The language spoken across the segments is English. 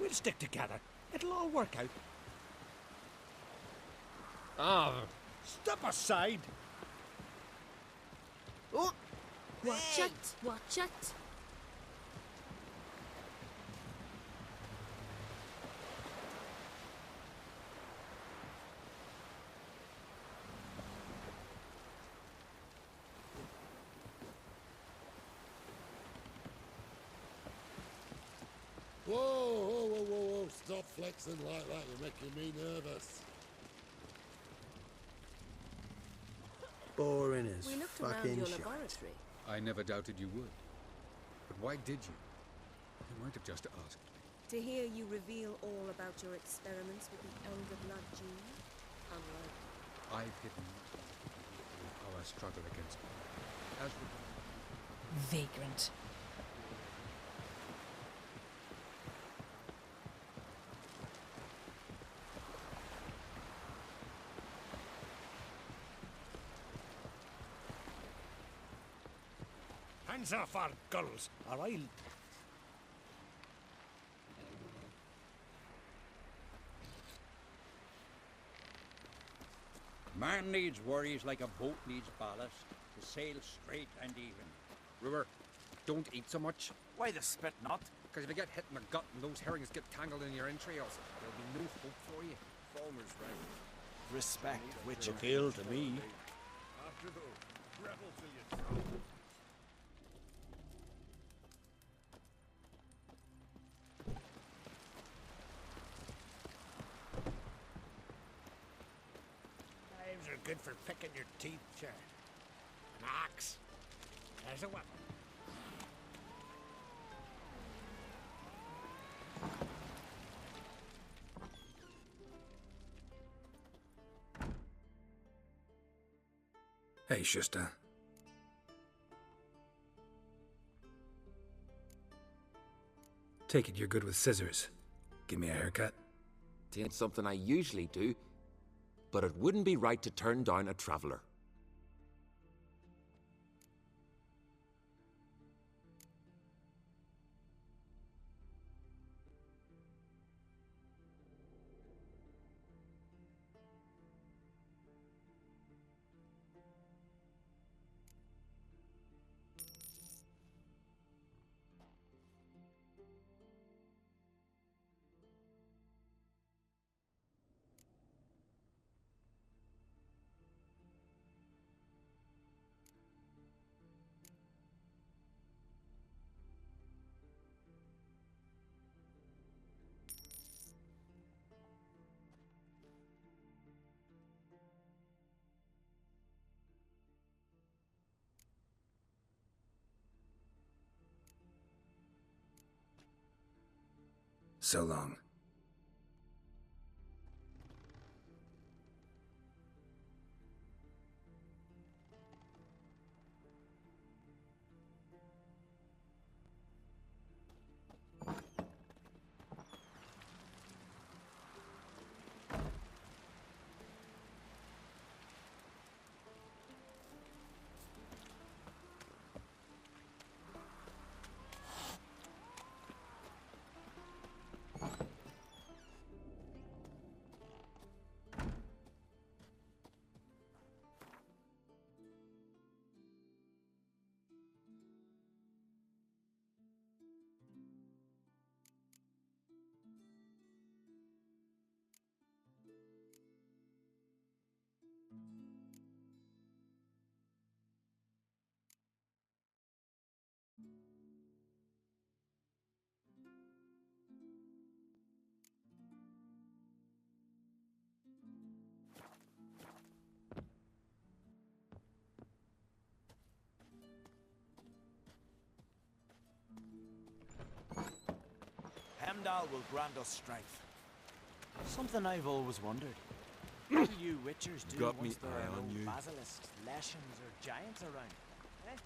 We'll stick together. It'll all work out. Ah, Step aside! Oh! Watch it, watch it. Whoa, whoa, whoa, whoa, whoa. Stop flexing like that. You're making me nervous. Boring as We looked around fucking your shite. laboratory. I never doubted you would. But why did you? You might have just asked me. To hear you reveal all about your experiments with the Elder Blood gene, unlike I've hidden our struggle against it. As regards Vagrant. Hands off our gulls, or I'll... Man needs worries like a boat needs ballast to sail straight and even. River, don't eat so much. Why the spit not? Because if you get hit in the gut and those herrings get tangled in your entrails, there'll be no hope for you. Falmer's right. Respect, Witcher. Look ill to me. After those, rebel till you drop. Knives are good for picking your teeth, sure. An axe. There's a weapon. Hey, Schuster. Take it you're good with scissors. Give me a haircut. Ain't something I usually do, but it wouldn't be right to turn down a traveller. So long. Heimdall will grant us strength. Something I've always wondered. What do you Witchers do Got me once there eye are on no you. basilisks, leshens, or giants around? Eh?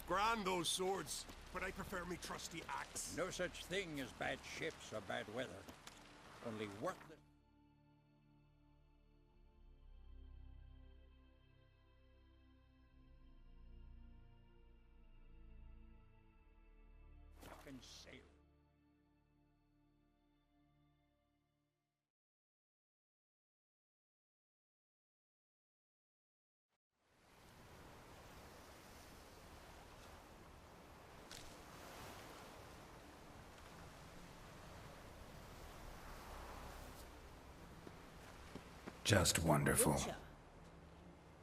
Grand those swords, but I prefer me trusty axe. No such thing as bad ships or bad weather. Only worthless. fucking sail. Just wonderful. Witcher.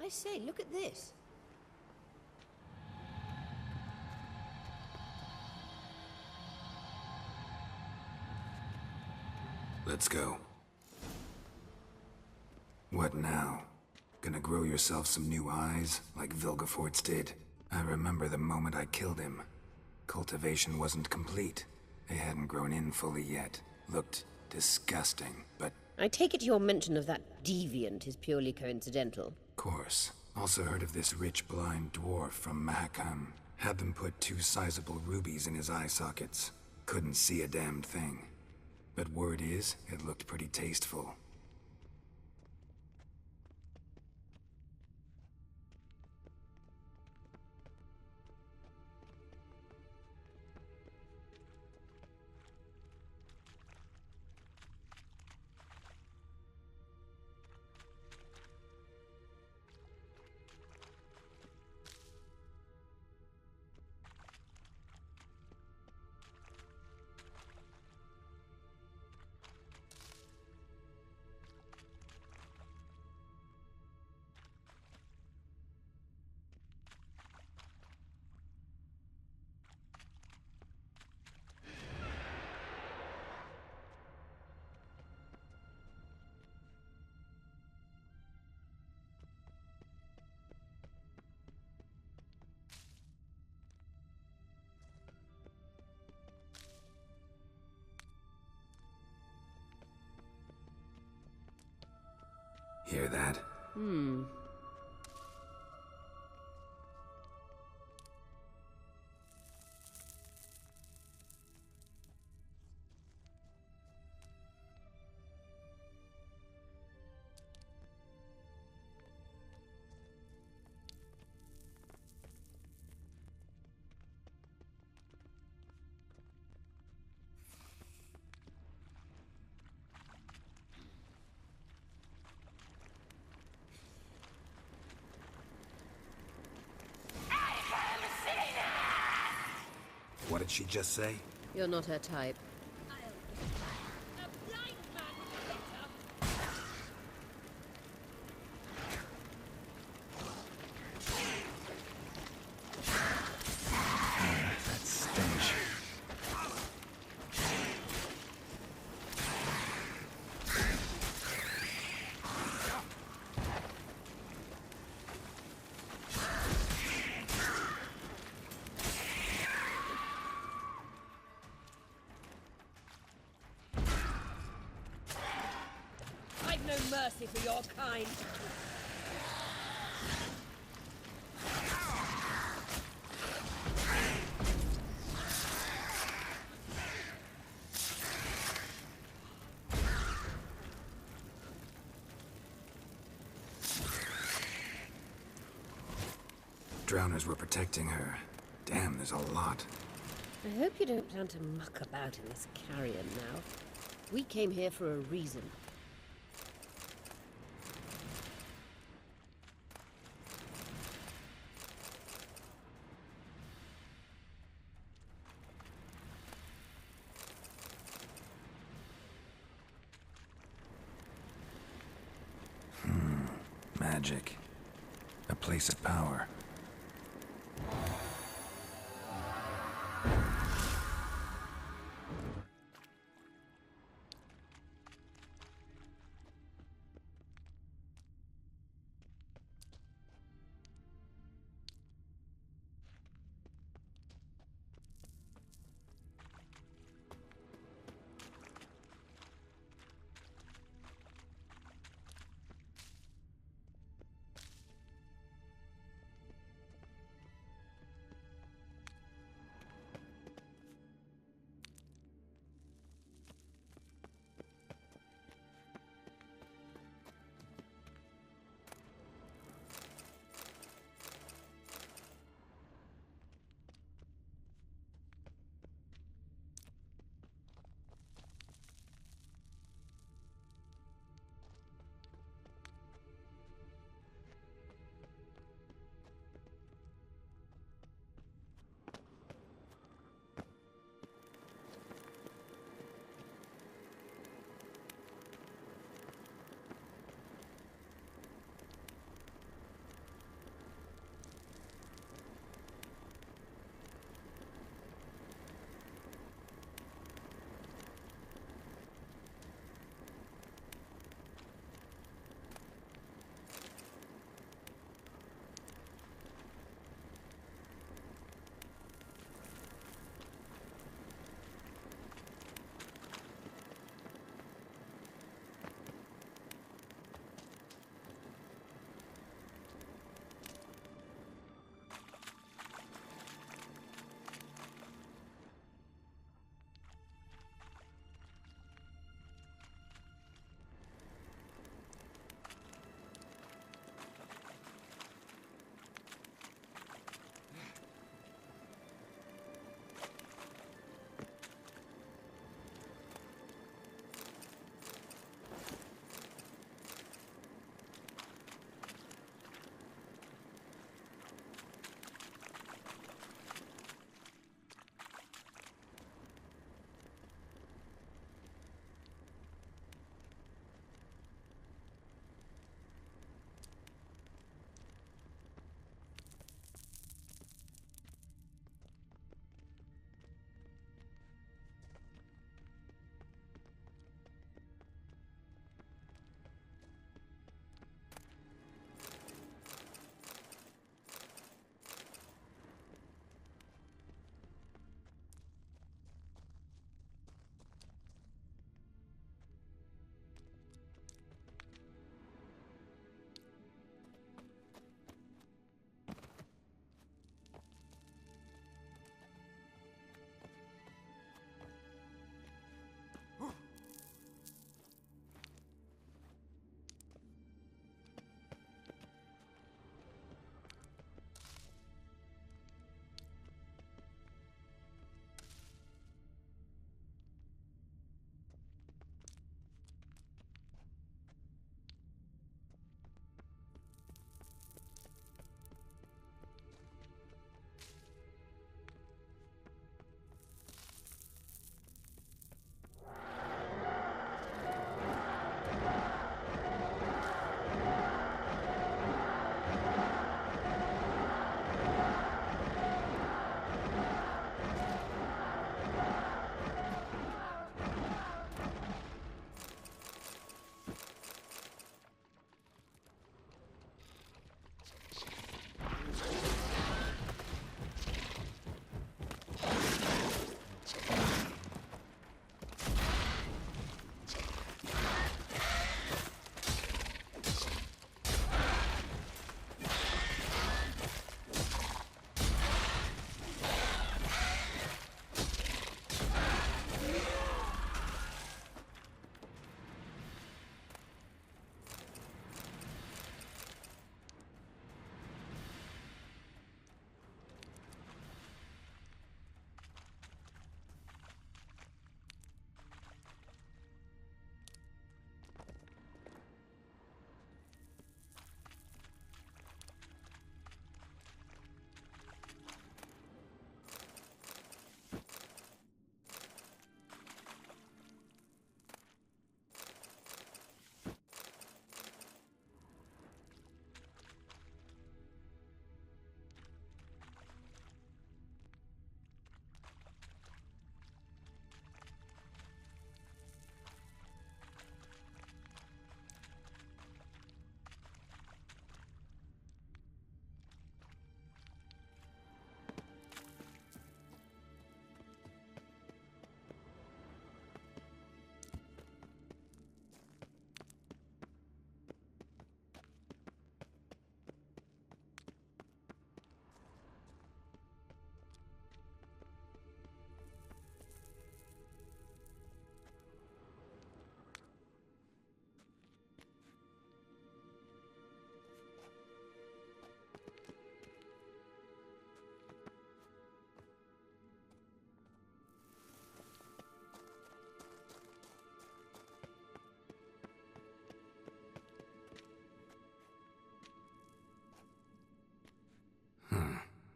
I say, look at this. Let's go. What now? Gonna grow yourself some new eyes, like Vilgefortz did? I remember the moment I killed him. Cultivation wasn't complete. They hadn't grown in fully yet. Looked disgusting, but I take it your mention of that deviant is purely coincidental. course. Also heard of this rich blind dwarf from Mahakam. Had them put 2 sizable rubies in his eye sockets. Couldn't see a damned thing. But word is, it looked pretty tasteful. Hear that? What did she just say? You're not her type. That stench. I've no mercy for your kind. Drowners were protecting her. Damn, there's a lot. I hope you don't plan to muck about in this carrion now. We came here for a reason. Magic. A place of power.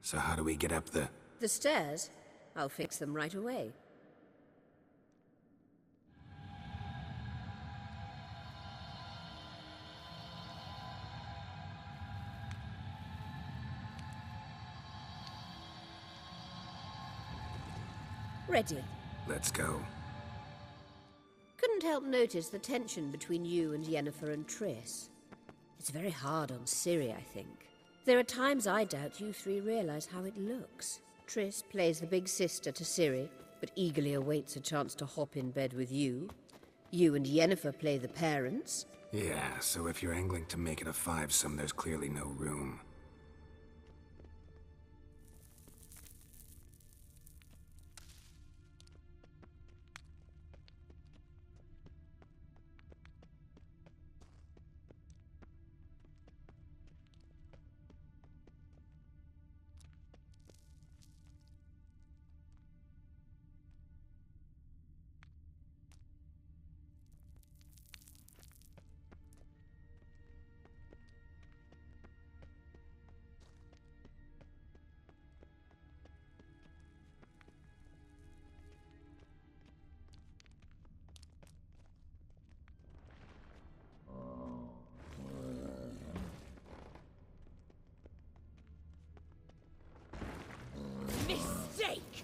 So how do we get up the... The stairs? I'll fix them right away. Ready. Let's go. Couldn't help notice the tension between you and Yennefer and Triss. It's very hard on Ciri, I think. There are times I doubt you three realize how it looks. Triss plays the big sister to Ciri, but eagerly awaits a chance to hop in bed with you. You and Yennefer play the parents. Yeah, so if you're angling to make it a five-some, there's clearly no room. Mistake!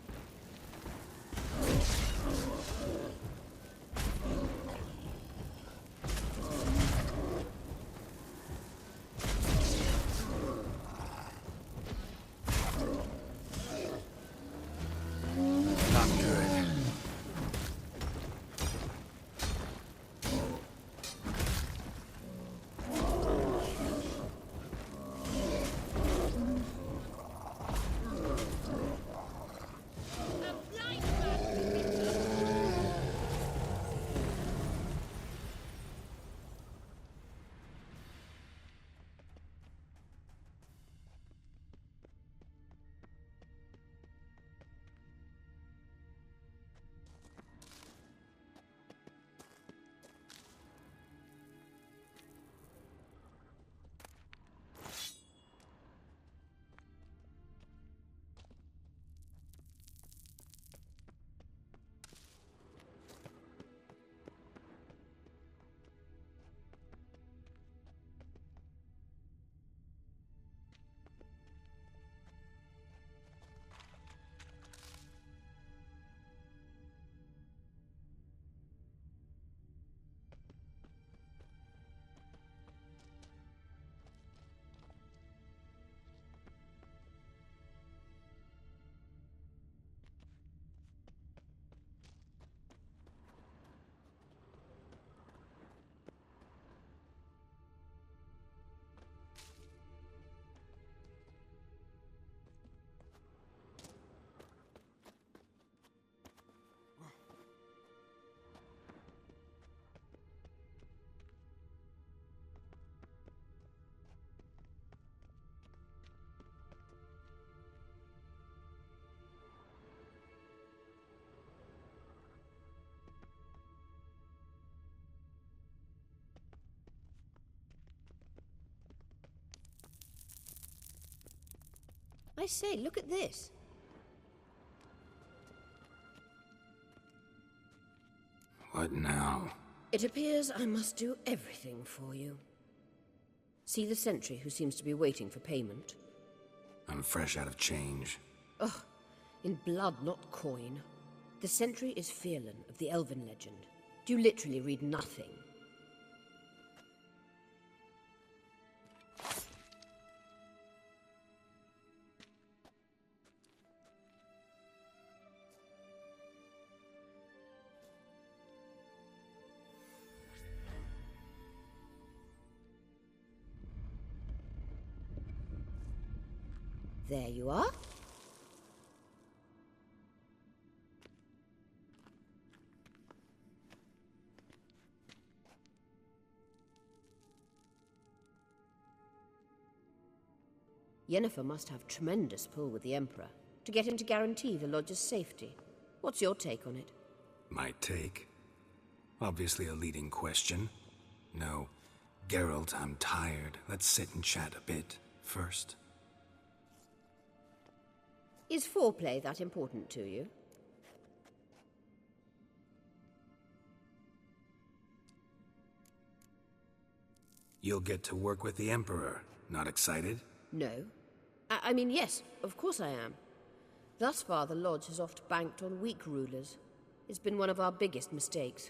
Not good. I say, look at this. What now? It appears I must do everything for you. See the sentry who seems to be waiting for payment? I'm fresh out of change. Ugh, in blood, not coin. The sentry is Fierlan of the Elven legend. Do you literally read nothing? There you are. Yennefer must have tremendous pull with the Emperor to get him to guarantee the Lodge's safety. What's your take on it? My take? Obviously a leading question. No. Geralt, I'm tired. Let's sit and chat a bit first. Is foreplay that important to you? You'll get to work with the Emperor. Not excited? No. I mean, yes, of course I am. Thus far, the Lodge has oft banked on weak rulers. It's been one of our biggest mistakes.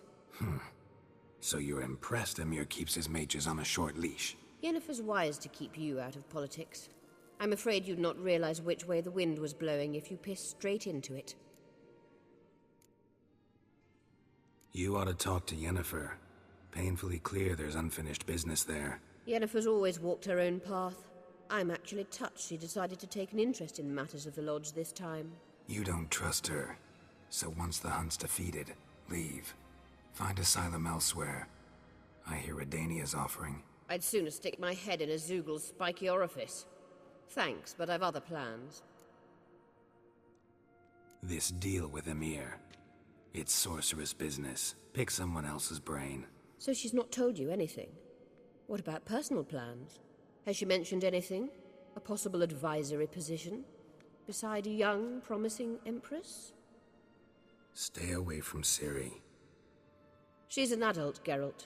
So you're impressed Emir keeps his mages on a short leash? Yennefer's wise to keep you out of politics. I'm afraid you'd not realize which way the wind was blowing if you pissed straight into it. You ought to talk to Yennefer. Painfully clear there's unfinished business there. Yennefer's always walked her own path. I'm actually touched she decided to take an interest in matters of the Lodge this time. You don't trust her. So once the hunt's defeated, leave. Find asylum elsewhere. I hear Redania's offering. I'd sooner stick my head in a Zoogl's spiky orifice. Thanks, but I've other plans. This deal with Emir. It's sorceress business. Pick someone else's brain. So she's not told you anything? What about personal plans? Has she mentioned anything? A possible advisory position? Beside a young, promising Empress? Stay away from Ciri. She's an adult, Geralt.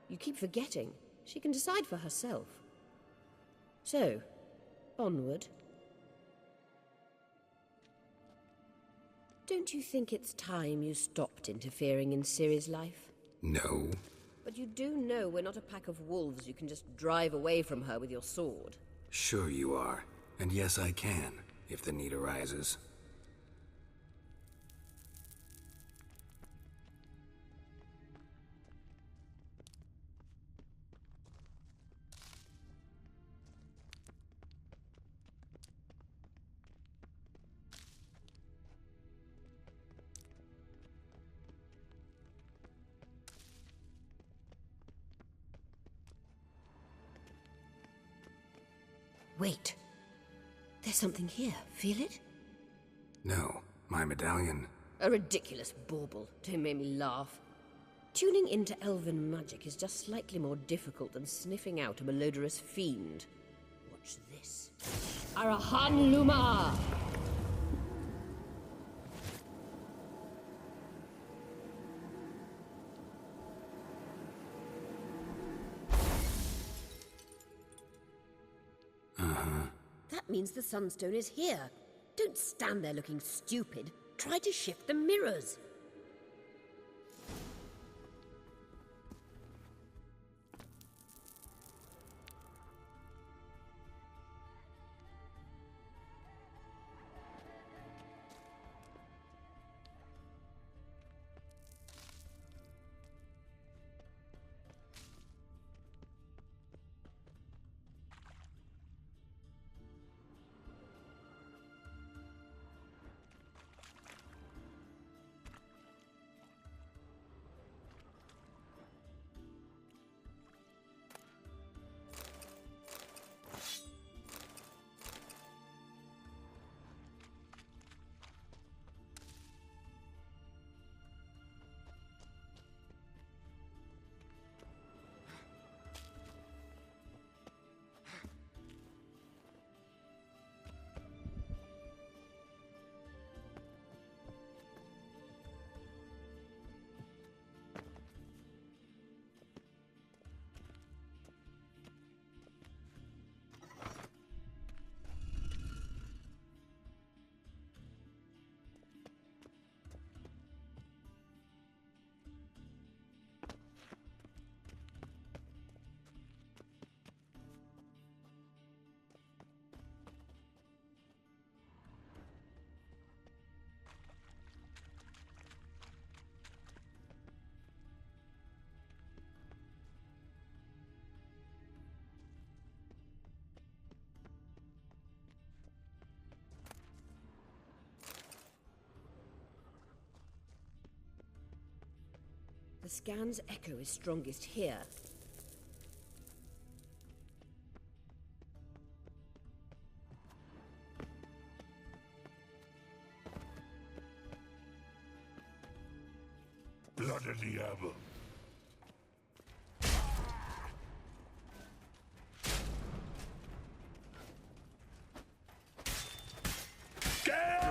You keep forgetting. She can decide for herself. So, onward. Don't you think it's time you stopped interfering in Ciri's life? No. But you do know we're not a pack of wolves you can just drive away from her with your sword. Sure you are. And yes, I can, if the need arises. Wait. There's something here. Feel it? No, my medallion. A ridiculous bauble. Don't make me laugh. Tuning into elven magic is just slightly more difficult than sniffing out a malodorous fiend. Watch this. Arahan Luma! That means the Sunstone is here. Don't stand there looking stupid. Try to shift the mirrors. The scan's echo is strongest here. Blood of the Diablo. Get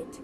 it.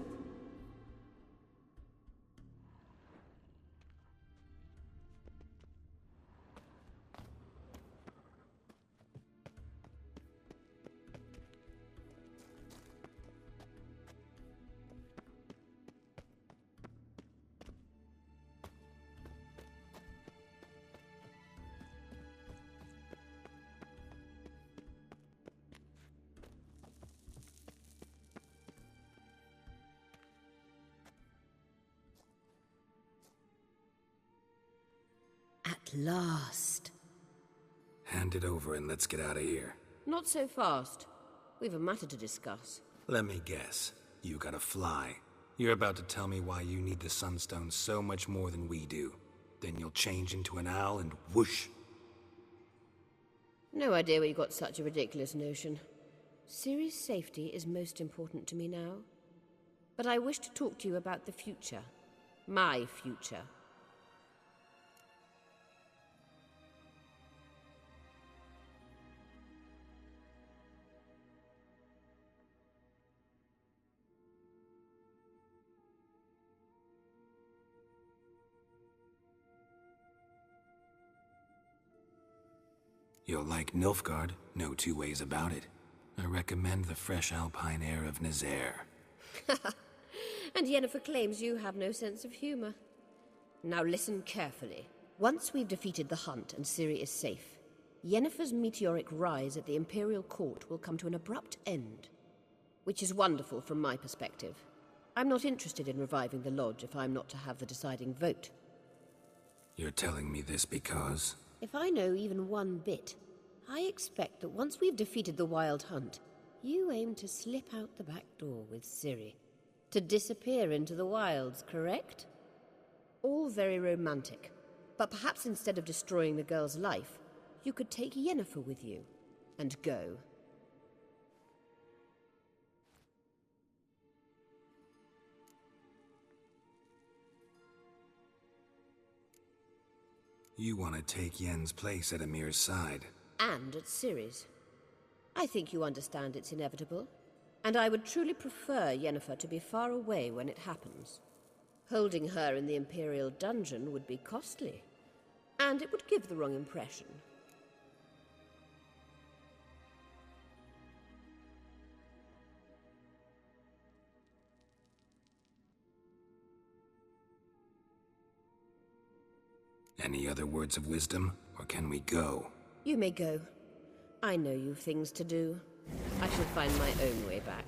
At last. Hand it over and let's get out of here. Not so fast. We've a matter to discuss. Let me guess. You gotta fly. You're about to tell me why you need the Sunstone so much more than we do. Then you'll change into an owl and whoosh. No idea where you got such a ridiculous notion. Ciri's safety is most important to me now. But I wish to talk to you about the future. My future. You'll like Nilfgaard, no two ways about it. I recommend the fresh alpine air of Nazaire. And Yennefer claims you have no sense of humor. Now listen carefully. Once we've defeated the hunt and Ciri is safe, Yennefer's meteoric rise at the Imperial Court will come to an abrupt end. Which is wonderful from my perspective. I'm not interested in reviving the Lodge if I'm not to have the deciding vote. You're telling me this because... If I know even one bit, I expect that once we've defeated the Wild Hunt, you aim to slip out the back door with Ciri. To disappear into the wilds, correct? All very romantic. But perhaps instead of destroying the girl's life, you could take Yennefer with you and go. You want to take Yen's place at Amir's side. And at Ciri's. I think you understand it's inevitable. And I would truly prefer Yennefer to be far away when it happens. Holding her in the Imperial dungeon would be costly. And it would give the wrong impression. Any other words of wisdom, or can we go? You may go. I know you've things to do. I shall find my own way back.